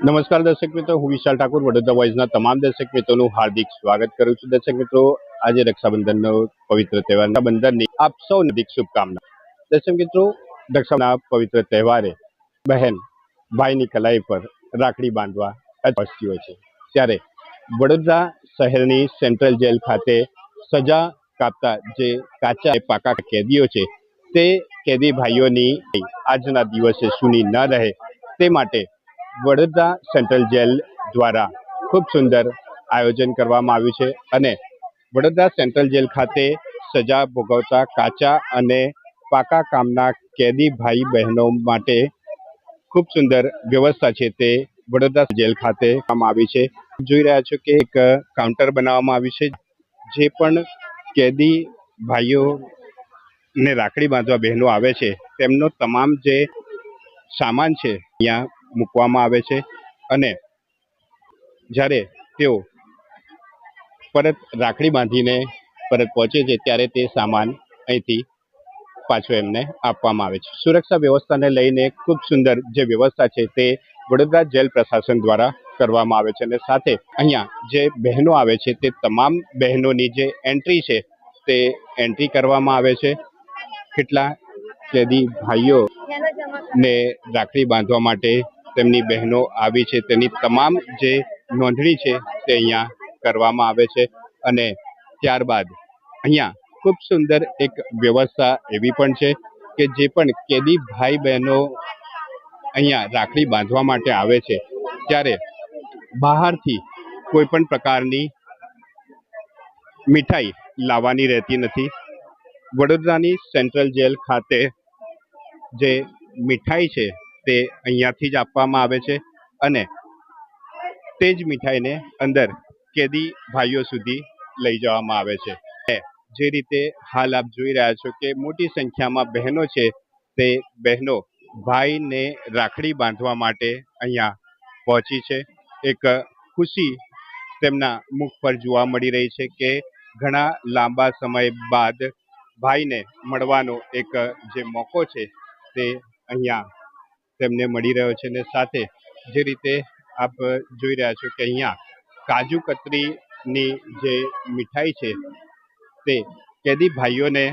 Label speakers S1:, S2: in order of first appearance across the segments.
S1: નમસ્કાર દર્શક મિત્રો, હું વિશાલ ઠાકુર વડોદરા વોઇસના તમામ દર્શક મિત્રોનું હાર્દિક સ્વાગત કરું છું. દર્શક મિત્રો, આજે રક્ષાબંધનનો પવિત્ર તહેવાર, રક્ષાબંધનની આપ સૌને હાર્દિક શુભકામના. દર્શક મિત્રો, રક્ષાબંધનના પવિત્ર તહેવારે બહેન ભાઈની કલાઈ પર રાખડી બાંધવા પહોંચતી હોય છે. ત્યારે વડોદરા શહેરની સેન્ટ્રલ જેલ ખાતે સજા કાપતા જે કાચા પાકા કેદીઓ છે, તે કેદી ભાઈઓની આજના દિવસે સૂની ન રહે તે માટે વડોદરા સેન્ટ્રલ જેલ દ્વારા ખૂબ સુંદર આયોજન કરવામાં આવ્યું છે અને વડોદરા સેન્ટ્રલ જેલ ખાતે સજા ભોગવતા કાચા અને પાકા કામના કેદી ભાઈ બહેનો માટે ખૂબ સુંદર વ્યવસ્થા છે તે વડોદરા જેલ ખાતે કરવામાં આવી છે. જોઈ રહ્યા છો કે એક કાઉન્ટર બનાવવામાં આવ્યું છે. જે પણ કેદી ભાઈઓને રાખડી બાંધવા બહેનો આવે છે, તેમનો તમામ જે સામાન છે અહીંયા મૂકવામાં આવે છે અને જ્યારે તેઓ પરત રાખડી બાંધીને પરત પહોંચે છે ત્યારે તે સામાન અહીંથી પાછો એમને આપવામાં આવે છે. સુરક્ષા વ્યવસ્થાને લઈને ખૂબ સુંદર જે વ્યવસ્થા છે તે વડોદરા જેલ પ્રશાસન દ્વારા કરવામાં આવે છે અને સાથે અહીંયા જે બહેનો આવે છે તે તમામ બહેનોની જે એન્ટ્રી છે તે એન્ટ્રી કરવામાં આવે છે. કેટલા કેદી ભાઈઓને રાખડી બાંધવા માટે તેમની બહેનો આવી છે તેની તમામ જે નોંધણી છે તે અહીંયા કરવામાં આવે છે અને ત્યારબાદ અહીંયા ખૂબ સુંદર એક વ્યવસ્થા એવી પણ છે કે જે પણ કેદી ભાઈ બહેનો અહીંયા રાખડી બાંધવા માટે આવે છે ત્યારે બહારથી કોઈ પણ પ્રકારની મીઠાઈ લાવવાની રહેતી નથી. વડોદરાની સેન્ટ્રલ જેલ ખાતે જે મીઠાઈ છે તે અહીંયાથી જ આપવામાં આવે છે અને તે જ મીઠાઈને અંદર કેદી ભાઈઓ સુધી લઈ જવામાં આવે છે. જે રીતે હાલ આપ જોઈ રહ્યા છો કે મોટી સંખ્યામાં બહેનો છે, તે બહેનો ભાઈને રાખડી બાંધવા માટે અહીંયા પહોંચી છે. એક ખુશી તેમના મુખ પર જોવા મળી રહી છે કે ઘણા લાંબા સમય બાદ ભાઈને મળવાનો એક જે મોકો છે તે અહીંયા તેમને મળી રહ્યો છે અને સાથે જે રીતે આપ જોઈ રહ્યા છો કે અહીંયા કાજુ કતરીની જે મીઠાઈ છે તે કેદી ભાઈઓને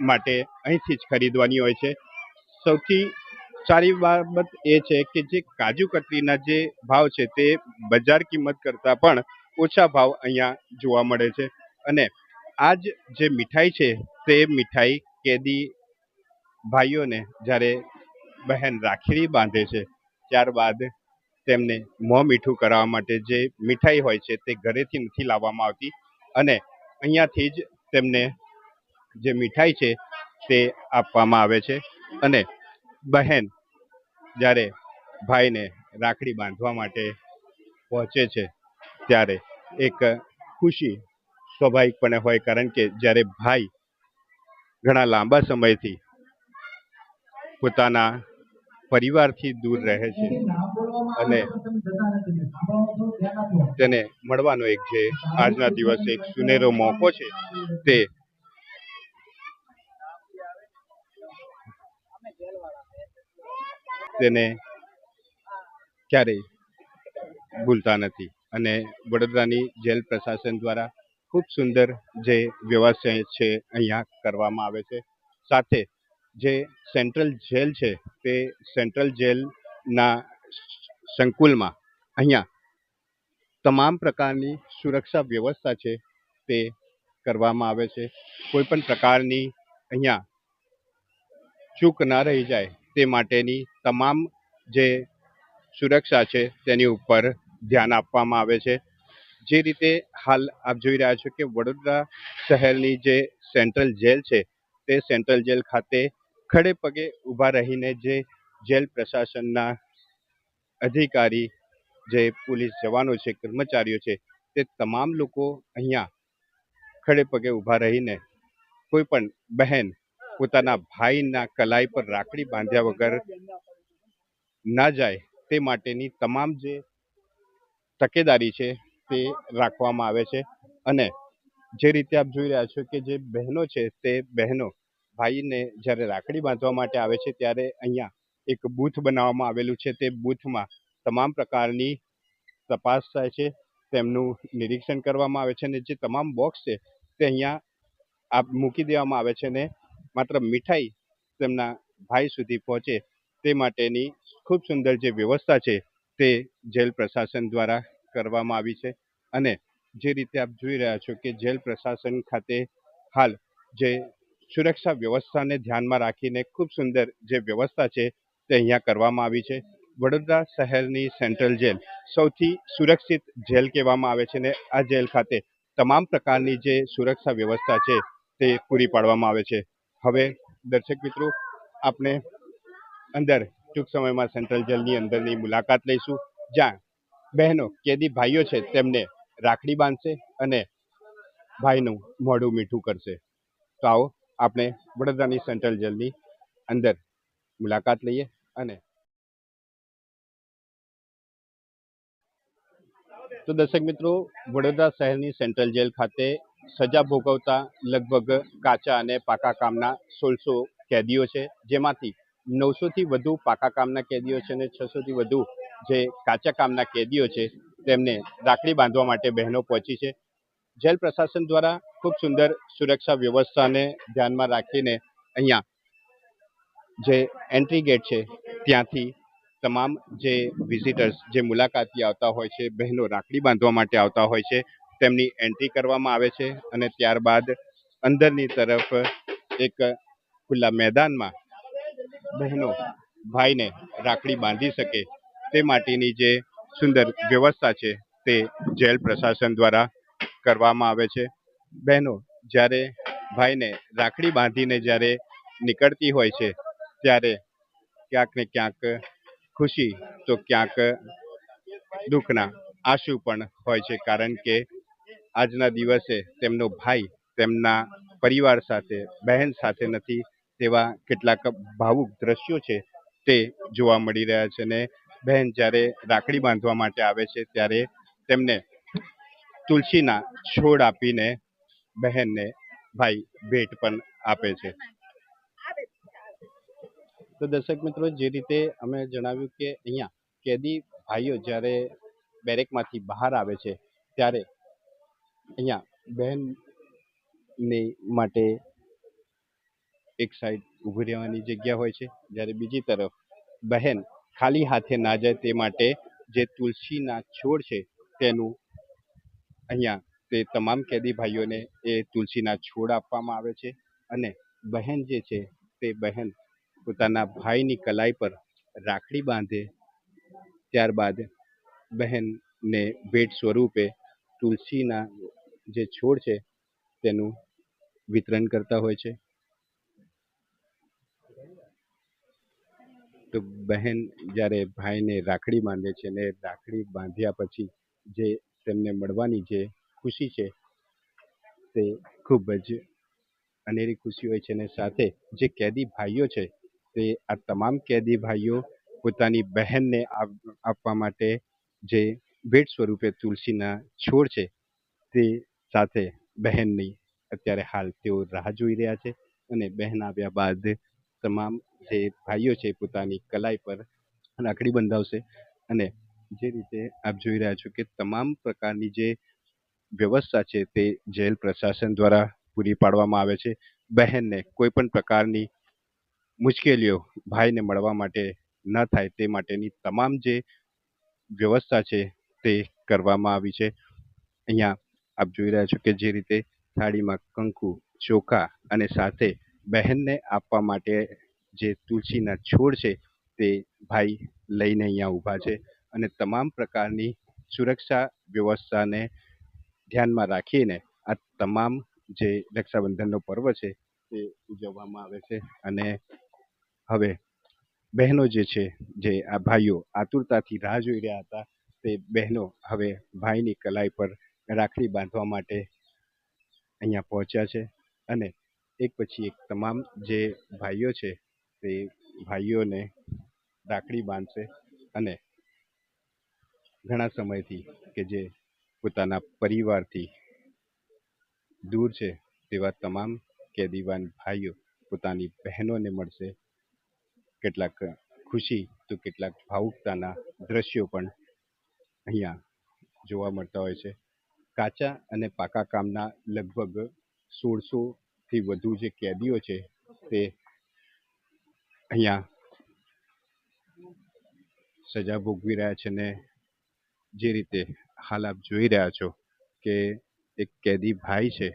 S1: માટે અહીંથી જ ખરીદવાની હોય છે. સૌથી સારી બાબત એ છે કે જે કાજુ કતરીના જે ભાવ છે તે બજાર કિંમત કરતાં પણ ઓછા ભાવ અહીંયા જોવા મળે છે અને આ જ જે મીઠાઈ છે તે મીઠાઈ કેદી ભાઈઓને જ્યારે બહેન રાખડી બાંધે છે ત્યારબાદ તેમને મોં મીઠું કરાવવા માટે જે મીઠાઈ હોય છે તે ઘરેથી નથી લાવવામાં આવતી અને અહીંયાથી જ તેમને જે મીઠાઈ છે તે આપવામાં આવે છે અને બહેન જ્યારે ભાઈને રાખડી બાંધવા માટે પહોંચે છે ત્યારે એક ખુશી સ્વાભાવિકપણે હોય, કારણ કે જ્યારે ભાઈ ઘણા લાંબા સમયથી પોતાના પરિવારથી દૂર રહે છે અને તેને મળવાનો એક જે આજના દિવસે એક સુનેરો મોકો છે તે તેને ક્યારેય ભૂલતા નથી અને વડોદરાની જેલ પ્રશાસન દ્વારા ખૂબ સુંદર જે વ્યવસ્થા છે અહીંયા કરવામાં આવે છે. સાથે જે સેન્ટ્રલ જેલ છે તે સેન્ટ્રલ જેલના સંકુલમાં અહીંયા તમામ પ્રકારની સુરક્ષા વ્યવસ્થા છે તે કરવામાં આવે છે. કોઈ પણ પ્રકારની અહીંયા ચૂક ના રહી જાય તે માટેની તમામ જે સુરક્ષા છે તેની ઉપર ધ્યાન આપવામાં આવે છે. જે રીતે હાલ આપ જોઈ રહ્યા છો કે વડોદરા શહેરની જે સેન્ટ્રલ જેલ છે તે સેન્ટ્રલ જેલ ખાતે ખડે પગે ઊભા રહીને જે જેલ પ્રશાસનના અધિકારી, જે પોલીસ જવાનો છે, કર્મચારીઓ છે, તે તમામ લોકો અહીંયા ખડે પગે ઊભા રહીને કોઈ પણ બહેન પોતાના ભાઈના કલાઈ પર રાખડી બાંધ્યા વગર ના જાય તે માટેની તમામ જે તકેદારી છે તે રાખવામાં આવે છે અને જે રીતે આપ જોઈ રહ્યા છો કે જે બહેનો છે તે બહેનો ભાઈને જ્યારે રાખડી બાંધવા માટે આવે છે ત્યારે અહીંયા એક બૂથ બનાવવામાં આવેલું છે. તે બૂથમાં તમામ પ્રકારની તપાસ થાય છે, તેમનું નિરીક્ષણ કરવામાં આવે છે અને જે તમામ બોક્સ છે તે અહીંયા મૂકી દેવામાં આવે છે ને માત્ર મીઠાઈ તેમના ભાઈ સુધી પહોંચે તે માટેની ખૂબ સુંદર જે વ્યવસ્થા છે તે જેલ પ્રશાસન દ્વારા કરવામાં આવી છે. અને જે રીતે આપ જોઈ રહ્યા છો કે જેલ પ્રશાસન ખાતે હાલ જે સુરક્ષા વ્યવસ્થાને ધ્યાનમાં રાખીને ખૂબ સુંદર જે વ્યવસ્થા છે તે અહીંયા કરવામાં આવી છે. વડોદરા શહેરની સેન્ટ્રલ જેલ સૌથી સુરક્ષિત જેલ કહેવામાં આવે છે ને આ જેલ ખાતે તમામ પ્રકારની જે સુરક્ષા વ્યવસ્થા છે તે પૂરી પાડવામાં આવે છે. હવે દર્શક મિત્રો, આપણે અંદર ટૂંક સમયમાં સેન્ટ્રલ જેલની અંદરની મુલાકાત લઈશું, જ્યાં બહેનો કેદી ભાઈઓ છે તેમને રાખડી બાંધશે અને ભાઈનું મોઢું મીઠું કરશે. તો આવો આપણે વડોદરાની સેન્ટ્રલ જેલની અંદર મુલાકાત લઈએ. અને તો દર્શક મિત્રો, વડોદરા શહેરની સેન્ટ્રલ જેલ ખાતે સજા ભોગવતા લગભગ કાચા અને પાકા કામના 1600 કેદીઓ છે, જેમાંથી 900થી વધુ પાકા કામના કેદીઓ છે અને 600થી વધુ જે કાચા કામના કેદીઓ છે તેમને રાખડી બાંધવા માટે બહેનો પહોંચી છે. જેલ પ્રશાસન દ્વારા ખૂબ સુંદર સુરક્ષા વ્યવસ્થાને ધ્યાનમાં રાખીને અહીંયા જે એન્ટ્રી ગેટ છે ત્યાંથી તમામ જે વિઝિટર્સ, જે મુલાકાતી આવતા હોય છે, બહેનો રાખડી બાંધવા માટે આવતા હોય છે, તેમની એન્ટ્રી કરવામાં આવે છે અને ત્યારબાદ અંદરની તરફ એક ખુલ્લા મેદાનમાં બહેનો ભાઈને રાખડી બાંધી શકે તે માટેની જે સુંદર વ્યવસ્થા છે તે જેલ પ્રશાસન દ્વારા કરવામાં આવે છે. બહેનો જ્યારે ભાઈને રાખડી બાંધીને જ્યારે નીકળતી હોય છે ત્યારે ક્યાંક ને ક્યાંક ખુશી તો ક્યાંક દુઃખના આંસુ પણ હોય છે, કારણ કે આજના દિવસે તેમનો ભાઈ તેમના પરિવાર સાથે, બહેન સાથે નથી તેવા કેટલાક ભાવુક દ્રશ્યો છે તે જોવા મળી રહ્યા છે. અને બહેન જ્યારે રાખડી બાંધવા માટે આવે છે ત્યારે તેમને તુલસીના છોડ આપીને બહેનને ભાઈ ભેટ પણ આપે છે. તો દર્શક મિત્રો, જે રીતે અમે જણાવ્યું કે અહીંયા કેદી ભાઈઓ જ્યારે બેરેકમાંથી બહાર આવે છે ત્યારે અહીંયા બહેનની માટે એક સાઈડ ઊભી રહેવાની જગ્યા હોય છે, જ્યારે બીજી તરફ બહેન ખાલી હાથે ના જાય તે માટે જે તુલસીના છોડ છે તેનું અહીંયા તે તમામ કેદી ભાઈઓને એ તુલસીના છોડ આપવામાં આવે છે. અને બહેન જે છે તે બહેન પોતાના ભાઈની કલાઈ પર રાખડી બાંધે ત્યારબાદ બહેનને ભેટ સ્વરૂપે તુલસીના જે છોડ છે તેનું વિતરણ કરતા હોય છે. તો બહેન જ્યારે ભાઈને રાખડી બાંધે છે અને રાખડી બાંધ્યા પછી જે તેમને મળવાની જે ખુશી છે તે ખૂબ જ અનેરી ખુશી હોય છે. અને સાથે જે કેદી ભાઈઓ છે તે આ તમામ કેદી ભાઈઓ પોતાની બહેનને આપવા માટે જે ભેટ સ્વરૂપે તુલસીના છોડ છે તે સાથે બહેનની અત્યારે હાલ તેઓ રાહ જોઈ રહ્યા છે. અને બહેન આવ્યા બાદ તમામ જે ભાઈઓ છે પોતાની કલાઈ પર રાખડી બંધાવશે. અને જે રીતે આપ જોઈ રહ્યા છો કે તમામ પ્રકારની જે વ્યવસ્થા છે તે જેલ પ્રશાસન દ્વારા પૂરી પાડવામાં આવે છે. બહેનને કોઈ પણ પ્રકારની મુશ્કેલીઓ ભાઈને મળવા માટે ન થાય તે માટેની તમામ જે વ્યવસ્થા છે તે કરવામાં આવી છે. અહીંયા આપ જોઈ રહ્યા છો કે જે રીતે થાળીમાં કંકુ, ચોખા અને સાથે બહેનને આપવા માટે જે તુલસીના છોડ છે તે ભાઈ લઈને અહીંયા ઊભા છે. અને તમામ પ્રકારની સુરક્ષા વ્યવસ્થાને ધ્યાનમાં રાખીને આ તમામ જે રક્ષાબંધનનો પર્વ છે તે ઉજવવામાં આવે છે. અને હવે બહેનો જે છે, જે આ ભાઈઓ આતુરતાથી રાહ જોઈ રહ્યા હતા, તે બહેનો હવે ભાઈની કલાઈ પર રાખડી બાંધવા માટે અહીંયા પહોંચ્યા છે. અને એક પછી એક તમામ જે ભાઈઓ છે તે ભાઈઓને રાખડી બાંધશે. અને ઘણા સમયથી કે જે પોતાના પરિવારથી દૂર છે તેવા તમામ કેદીવાન ભાઈઓ પોતાની બહેનોને મળશે. કેટલાક ખુશી પરંતુ કેટલાક ભાવુકતાના દ્રશ્યો પણ અહીંયા જોવા મળતા હોય છે. કાચા અને પાકા કામના લગભગ 1600થી વધુ જે કેદીઓ છે તે અહીંયા સજા ભોગવી રહ્યા છે ને જે રીતે હાલ આપ જોઈ રહ્યા છો કે એક કેદી ભાઈ છે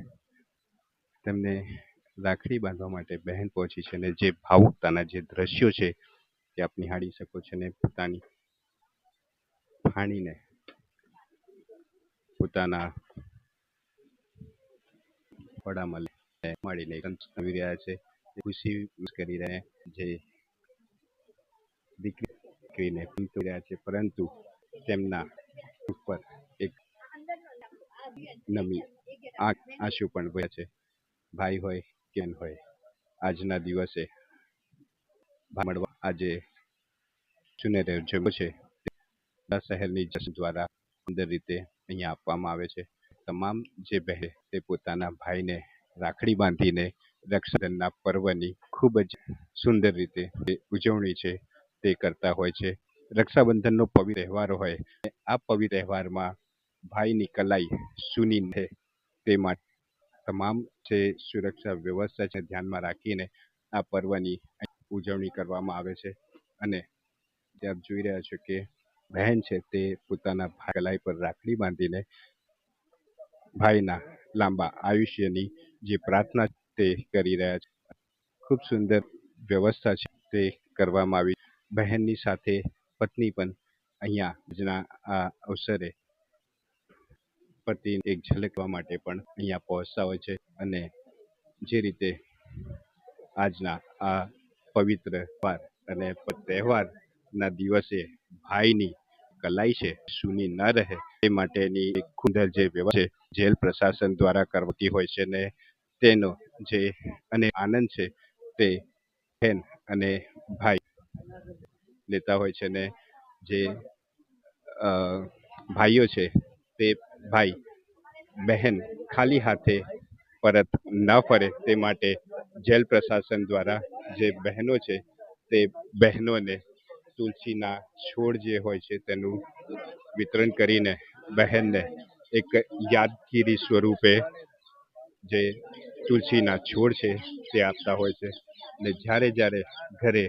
S1: તેમને રાખડી બાંધવા માટે બહેન પહોંચી છે અને જે ભાવુકતાના જે દ્રશ્યો છે તે આપ નિહાળી શકો છો અને પોતાની ભાણીને પોતાના ખોળામાં મળીને આવી રહ્યા છે. ખુશી કરી રહ્યા જે દીકરીને રહ્યા છે, પરંતુ તેમના ઉપર એક નમી આંસુ પણ વહ્યા છે. ભાઈ હોય કે બહેન હોય, આજના દિવસે મળવા આજે સુનેરી જમ્યો છે. શહેરની જસ દ્વારા સુંદર રીતે અહીંયા આપવામાં આવે છે. તમામ જે બહેન તે પોતાના ભાઈને રાખડી બાંધીને રક્ષાબંધનના પર્વની ખૂબ જ સુંદર રીતે ઉજવણી છે તે કરતા હોય છે. રક્ષાબંધનનો પવિત્ર તહેવાર હોય, આ પવિત્ર તહેવારમાં ભાઈની કલાઈ સૂની છે તે માટે તમામ જે સુરક્ષા વ્યવસ્થા છે ધ્યાનમાં રાખીને આ પર્વની ઉજવણી કરવામાં આવે છે. અને આપ જોઈ રહ્યા છો કે બહેન છે તે પોતાના કલાઈ પર રાખડી બાંધીને ભાઈના લાંબા આયુષ્યની જે પ્રાર્થના તે કરી રહ્યા છે. ખૂબ સુંદર વ્યવસ્થા છે તે કરવામાં આવી. બહેનની સાથે પત્ની પણ અહીંયા આજના આ અવસરે પતિ એક ઝલક લેવા માટે પણ અહીંયા પહોંચતા હોય છે. અને જે રીતે આજના આ પવિત્ર વાર અને તહેવારના દિવસે ભાઈની કલાઈ છે સૂની ન રહે તે માટેની એક સુંદર જે વ્યવસ્થા છે જેલ પ્રશાસન દ્વારા કરવાતી હોય છે ને તેનો જે અને આનંદ છે તે બહેન અને ભાઈ લેતા હોય છે. ને જે ભાઈઓ છે તે ભાઈ બહેન ખાલી હાથે પરત ન ફરે તે માટે જેલ પ્રશાસન દ્વારા જે બહેનો છે તે બહેનોને તુલસીના છોડ જે હોય છે તેનું વિતરણ કરીને બહેનને એક યાદગીરી સ્વરૂપે જે તુલસીના છોડ છે તે આપતા હોય છે. ને જ્યારે જ્યારે ઘરે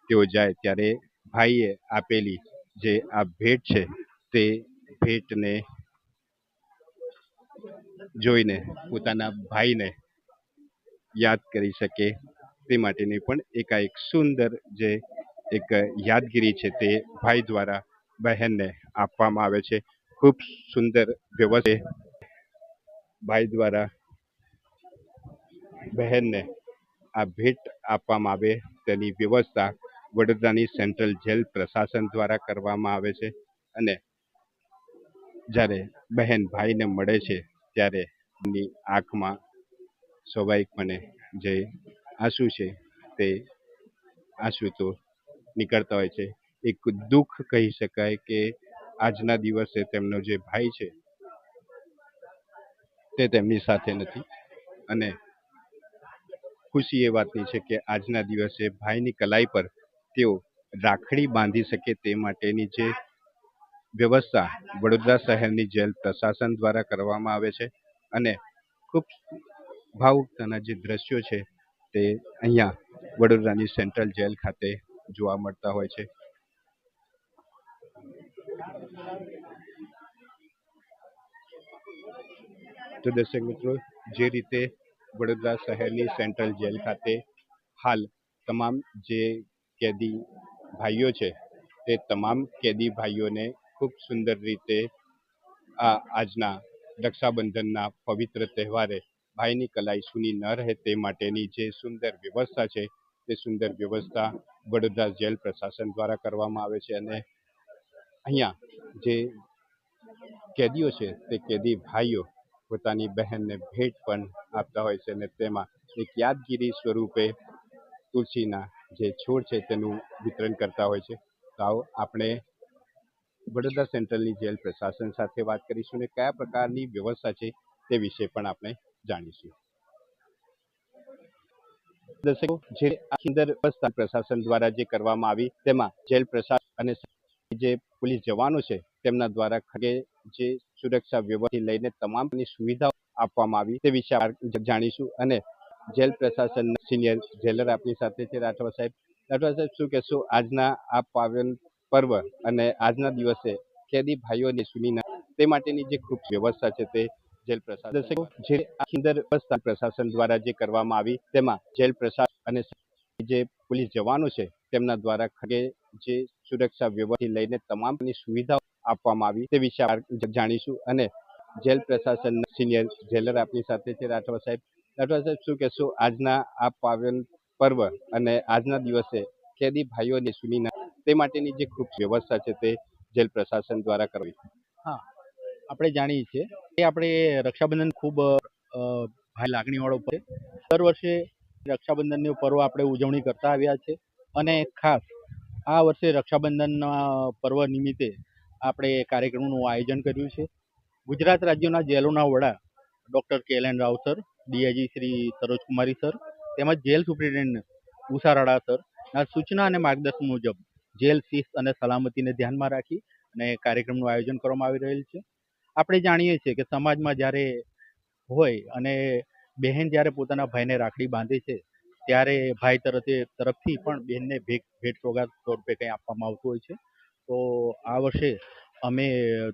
S1: તેઓ જાય ત્યારે ભાઈએ આપેલી જે આ ભેટ છે તે ભેટને જોઈને પોતાના ભાઈને યાદ કરી શકે તે માટેની પણ એકાએક સુંદર જે એક યાદગીરી છે તે ભાઈ દ્વારા બહેનને આપવામાં આવે છે. ખૂબ સુંદર વ્યવસ્થા ભાઈ દ્વારા બહેનને આ ભેટ આપવામાં આવે તેની વ્યવસ્થા વડોદરાની સેન્ટ્રલ જેલ પ્રશાસન દ્વારા કરવામાં આવે છે. અને જ્યારે બહેન ભાઈને મળે છે ત્યારે એમની આંખમાં સ્વાભાવિકપણે જે આંસુ છે તે આંસુ તો નીકળતા હોય છે. એક દુઃખ કહી શકાય કે આજના દિવસે તેમનો જે ભાઈ છે તે તેમની સાથે નથી. અને ખુશી એ વાતની છે કે આજના દિવસે ભાઈની કલાઈ પર તેઓ રાખડી બાંધી શકે તે માટેની જે વ્યવસ્થા વડોદરા શહેરની જેલ પ્રશાસન દ્વારા કરવામાં આવે છે. અને ખૂબ ભાવુકતાના જે દ્રશ્યો છે તે અહીંયા વડોદરાની સેન્ટ્રલ જેલ ખાતે જોવા મળતા હોય છે. તો દર્શક મિત્રો, જે રીતે વડોદરા શહેરની સેન્ટ્રલ જેલ ખાતે હાલ તમામ જે કેદી ભાઈઓ છે તે તમામ કેદી ભાઈઓને ખૂબ સુંદર રીતે આજના રક્ષાબંધનના પવિત્ર તહેવારે ભાઈની કલાઈ સૂની ન રહે તે માટેની જે સુંદર વ્યવસ્થા છે તે સુંદર વ્યવસ્થા વડોદરા જેલ પ્રશાસન દ્વારા કરવામાં આવે છે. અને અહીંયા જે કેદીઓ છે તે કેદી ભાઈઓ પોતાની બહેનને ભેટ પણ આપતા હોય છે અને તેમાં એક યાદગીરી સ્વરૂપે તુલસીના જે છોડ છે તેનું વિતરણ કરતા હોય છે. તો આવો આપણે વડોદરા સેન્ટ્રલની જેલ પ્રશાસન સાથે વાત કરીશું અને કયા પ્રકારની વ્યવસ્થા છે તે વિશે પણ આપણે જાણીશું. દર્શકો, જે આની અંદર વ્યવસ્થા પ્રશાસન દ્વારા જે કરવામાં આવી તેમાં જેલ પ્રશાસન અને જે પોલીસ જવાનો છે તેમના દ્વારા ખગે જે સુરક્ષા વ્યવસ્થાથી લઈને તમામની સુવિધાઓ આપવામાં આવી તે વિશે જાણીશું. અને જેલ પ્રશાસનના સિનિયર જેલર આપણી સાથે છે રાઠવા સાહેબ. રાઠવા સાહેબ, શું કહેશો આજના આ પાવન પર્વ અને આજના દિવસે કેદી ભાઈઓને સુનીના તે માટેની જે ખૂબ વ્યવસ્થા છે તે જેલ પ્રશાસન દર્શકો, જે આની અંદર વ્યવસ્થા પ્રશાસન દ્વારા જે કરવામાં આવી તેમાં જેલ પ્રશાસન અને જે પોલીસ જવાનો છે તેમના દ્વારા ખગે જે સુરક્ષા વ્યવસ્થાથી લઈને તમામની સુવિધાઓ આપવામાં આવી તે વિશે જાણીશું. અને જેલ પ્રશાસનના સિનિયર જેલર આપણી સાથે છે રાઠવા સાહેબ. રાઠવા સાહેબ, શું કહેશો આજના આ પાવન પર્વ અને આજના દિવસે કેદી ભાઈઓને સુનીના તે માટેની જે ખૂબ વ્યવસ્થા છે તે જેલ પ્રશાસન દ્વારા કરવી?
S2: હા, આપણે જાણીએ છીએ કે આપણે રક્ષાબંધન ખૂબ ભાઈ લાગણીવાળો છે. દર વર્ષે રક્ષાબંધનનું પર્વ આપણે ઉજવણી કરતા આવ્યા છે અને ખાસ આ વર્ષે રક્ષાબંધનના પર્વ નિમિત્તે આપણે કાર્યક્રમનું આયોજન કર્યું છે. ગુજરાત રાજ્યના જેલોના વડા doctor KLN Rao sir, DIG Shri Sarojkumari sir તેમજ જેલ સુપ્રિન્ટેન્ડન્ટ ઉષા રાડા સરના સૂચના અને માર્ગદર્શન મુજબ જેલ શિસ્ત અને સલામતીને ધ્યાનમાં રાખી અને કાર્યક્રમનું આયોજન કરવામાં આવી રહેલ છે. આપણે જાણીએ છીએ કે સમાજમાં જ્યારે હોય અને બહેન જ્યારે પોતાના ભાઈને રાખડી બાંધે છે ત્યારે ભાઈ તરફથી પણ બહેનને ભેટ સોગાદ સ્વરૂપે કંઈ આપવામાં આવતું હોય છે. તો આ વર્ષે અમે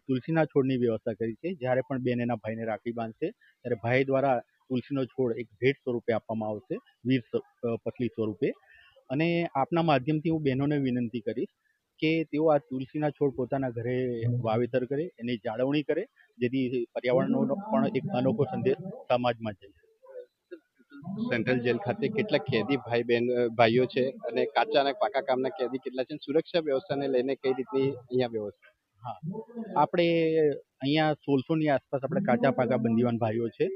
S2: તુલસીના છોડની વ્યવસ્થા કરી છે. જ્યારે પણ બેન એના ભાઈને રાખડી બાંધશે ત્યારે ભાઈ દ્વારા તુલસીનો છોડ એક ભેટ સ્વરૂપે આપવામાં આવશે, વીર પસલી સ્વરૂપે. અને આપના માધ્યમથી હું બહેનોને વિનંતી કરીશ કે તેઓ આ તુલસીના છોડ પોતાના ઘરે વાવેતર કરે, એની જાળવણી કરે, જેથી પર્યાવરણનો પણ એક અનોખો સંદેશ સમાજમાં જાય.
S1: સેન્ટ્રલ જેલ ખાતે કેટલા કેદી ભાઈઓ છે અને કાચા અને પાકા કામના કેદી કેટલા છે? સુરક્ષા વ્યવસ્થાને લઈને કઈ રીતની અહીંયા વ્યવસ્થા?
S2: હા, આપણે અહીંયા 1600ની આસપાસ આપણે કાચા પાકા બંદીવાન ભાઈઓ છે.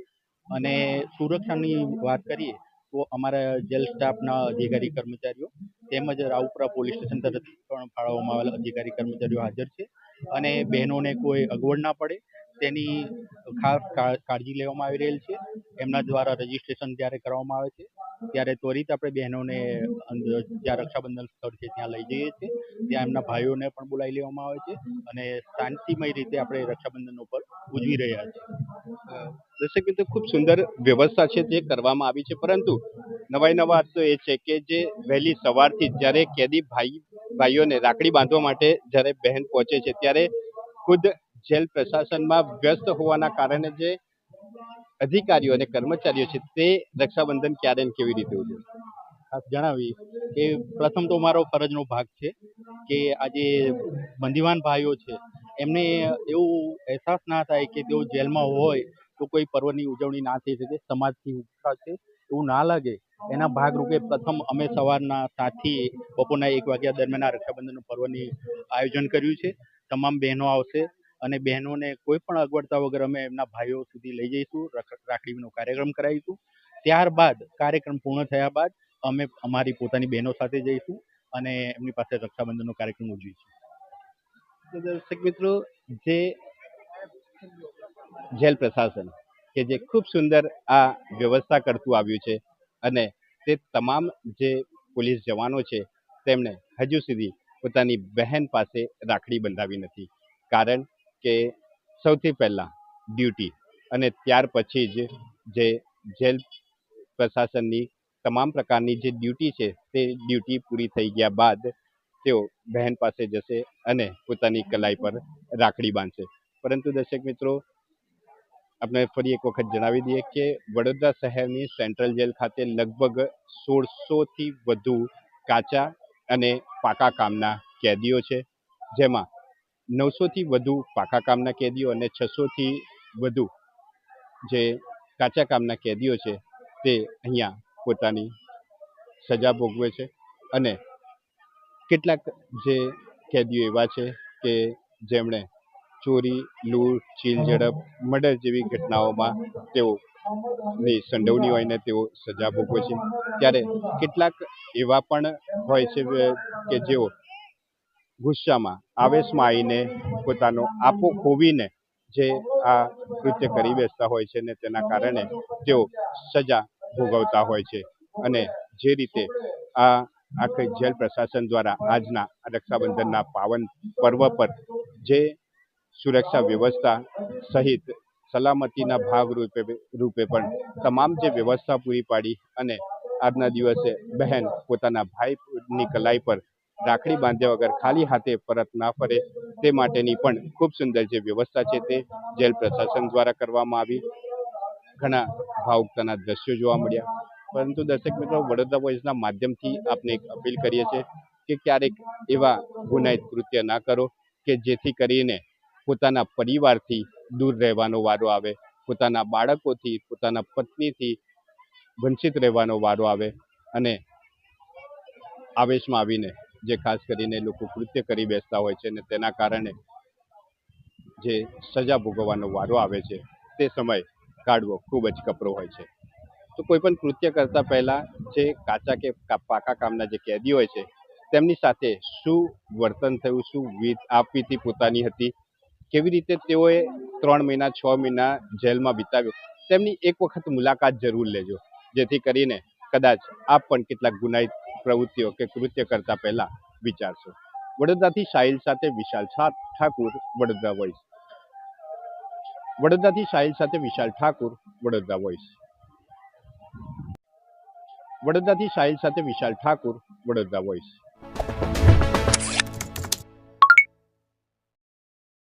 S2: અને સુરક્ષાની વાત કરીએ તો અમારા જેલ સ્ટાફના અધિકારી કર્મચારીઓ તેમજ રાવપુરા પોલીસ સ્ટેશન તરફથી પણ ફાળવવામાં આવેલા અધિકારી કર્મચારીઓ હાજર છે. અને બહેનોને કોઈ અગવડ ના પડે તેની ખાસ કાળજી લેવામાં આવી રહેલ છે. એમના દ્વારા રજીસ્ટ્રેશન જ્યારે કરવામાં આવે છે ત્યારે ત્વરિત આપણે બહેનોને જ્યાં રક્ષાબંધન સ્થળ છે ત્યાં લઈ જઈએ છીએ. ત્યાં એમના ભાઈઓને પણ બોલાવી લેવામાં આવે છે અને શાંતિમય રીતે આપણે રક્ષાબંધન ઉપર ઉજવી રહ્યા છીએ.
S1: દર્શક મિત્રો, ખૂબ સુંદર વ્યવસ્થા છે જે કરવામાં આવી છે, પરંતુ નવાઈ વાત તો એ છે કે જે વહેલી સવારથી જ્યારે કેદી ભાઈઓને રાખડી બાંધવા માટે જ્યારે બહેન પહોંચે છે ત્યારે ખુદ જેલ પ્રશાસનમાં વ્યસ્ત હોવાના કારણે જે અધિકારીઓ અને કર્મચારીઓ છે તે રક્ષાબંધન ક્યારે અને કેવી રીતે ઉજવે?
S2: ખાસ જણાવી કે પ્રથમ તો મારો ફરજનો ભાગ છે કે આજે બંદીવાન ભાઈઓ છે એમને એવું અહેસાસ ના થાય કે તેઓ જેલમાં હોય તો કોઈ પર્વની ઉજવણી ના થઈ શકે, સમાજથી ઉપરા છે એવું ના લાગે એના ભાગરૂપે પ્રથમ અમે સવારના 7થી બપોરના 1 વાગ્યા દરમિયાન આ રક્ષાબંધનનું પર્વની આયોજન કર્યું છે. તમામ બહેનો આવશે અને બહેનોને કોઈ પણ અગવડતા વગર અમે એમના ભાઈઓ સુધી લઈ જઈશું, રાખડીનો કાર્યક્રમ કરાવીશું. ત્યારબાદ કાર્યક્રમ પૂર્ણ થયા બાદ અમે અમારી પોતાની બહેનો સાથે જઈશું અને એમની પાસે રક્ષાબંધનનો કાર્યક્રમ ઉજવીશું.
S1: દર્શક મિત્રો, જે જેલ પ્રશાસન કે જે ખૂબ સુંદર આ વ્યવસ્થા કરતું આવ્યું છે અને તે તમામ જે પોલીસ જવાનો છે તેમણે હજુ સુધી પોતાની બહેન પાસે રાખડી બંધાવી નથી. કારણ કે સૌથી પહેલાં ડ્યુટી અને ત્યાર પછી જ જે જેલ પ્રશાસનની તમામ પ્રકારની જે ડ્યુટી છે તે ડ્યુટી પૂરી થઈ ગયા બાદ તેઓ બહેન પાસે જશે અને પોતાની કલાઈ પર રાખડી બાંધશે. પરંતુ દર્શક મિત્રો, આપણે ફરી એક વખત જણાવી દઈએ કે વડોદરા શહેરની સેન્ટ્રલ જેલ ખાતે લગભગ 1600થી વધુ કાચા અને પાકા કામના કેદીઓ છે, જેમાં 900થી વધુ પાકા કામના કેદીઓ અને 600થી વધુ જે કાચા કામના કેદીઓ છે તે અહીંયા પોતાની સજા ભોગવે છે. અને કેટલાક જે કેદીઓ એવા છે કે જેમણે ચોરી, લૂંટ, ચીલ ઝડપ, મર્ડર જેવી ઘટનાઓમાં તેઓની સંડોવણી હોય ને તેઓ સજા ભોગવે છે. ત્યારે કેટલાક એવા પણ હોય છે કે જેઓ ગુસ્સામાં, આવેશમાં આવીને પોતાનો આપો ખોવીને જે આ કૃત્ય કરી બેસતા હોય છે ને તેના કારણે તેઓ સજા ભોગવતા હોય છે. અને જે રીતે આ આખી જેલ પ્રશાસન દ્વારા આજના રક્ષાબંધનના પાવન પર્વ પર જે સુરક્ષા વ્યવસ્થા સહિત સલામતીના ભાગ રૂપે પણ તમામ જે વ્યવસ્થા પૂરી પાડી અને આજના દિવસે બહેન પોતાના ભાઈની કલાઈ પર રાખડી બાંધ્યા વગર ખાલી હાથે પરત ના ફરે તે માટેની પણ ખૂબ સુંદર જે વ્યવસ્થા છે તે જેલ પ્રશાસન દ્વારા કરવામાં આવી. ઘણા ભાવુકતાના દ્રશ્યો જોવા મળ્યા. પરંતુ દર્શક મિત્રો, વડોદરા વોઇસના માધ્યમથી આપને એક અપીલ કરીએ છીએ કે ક્યારેક એવા ગુનાહિત કૃત્ય ના કરો કે જેથી કરીને પોતાના પરિવારથી દૂર રહેવાનો વારો આવે, પોતાના બાળકોથી, પોતાના પત્નીથી વંચિત રહેવાનો વારો આવે અને આવેશમાં આવીને જે ખાસ કરીને લોકો કૃત્ય કરી બેસતા હોય છે અને તેના કારણે જે સજા ભોગવવાનો વારો આવે છે તે સમય કાઢવો ખૂબ જ કપરો હોય છે. તો કોઈ પણ કૃત્ય કરતા પહેલા જે કાચા કે પાકા કામના જે કેદી હોય છે તેમની સાથે શું વર્તન થયું, શું આપવીતી પોતાની હતી, કેવી રીતે તેઓએ 3 મહિના 6 મહિના જેલમાં વિતાવ્યો, તેમની એક વખત મુલાકાત જરૂર લેજો, જેથી કરીને કદાચ આપ પણ કેટલાક ગુનાહિત પ્રવૃત્તિઓ કે કૃત્ય કરતા પહેલા વિચારશો. વડોદરાથી સાહિલ સાથે વિશાલ ઠાકુર, વડોદરા વોઇસ. વડોદરાથી સાહિલ સાથે વિશાલ ઠાકુર, વડોદરા વોઇસ. વડોદરાથી સાહિલ સાથે વિશાલ ઠાકુર, વડોદરા વોઇસ.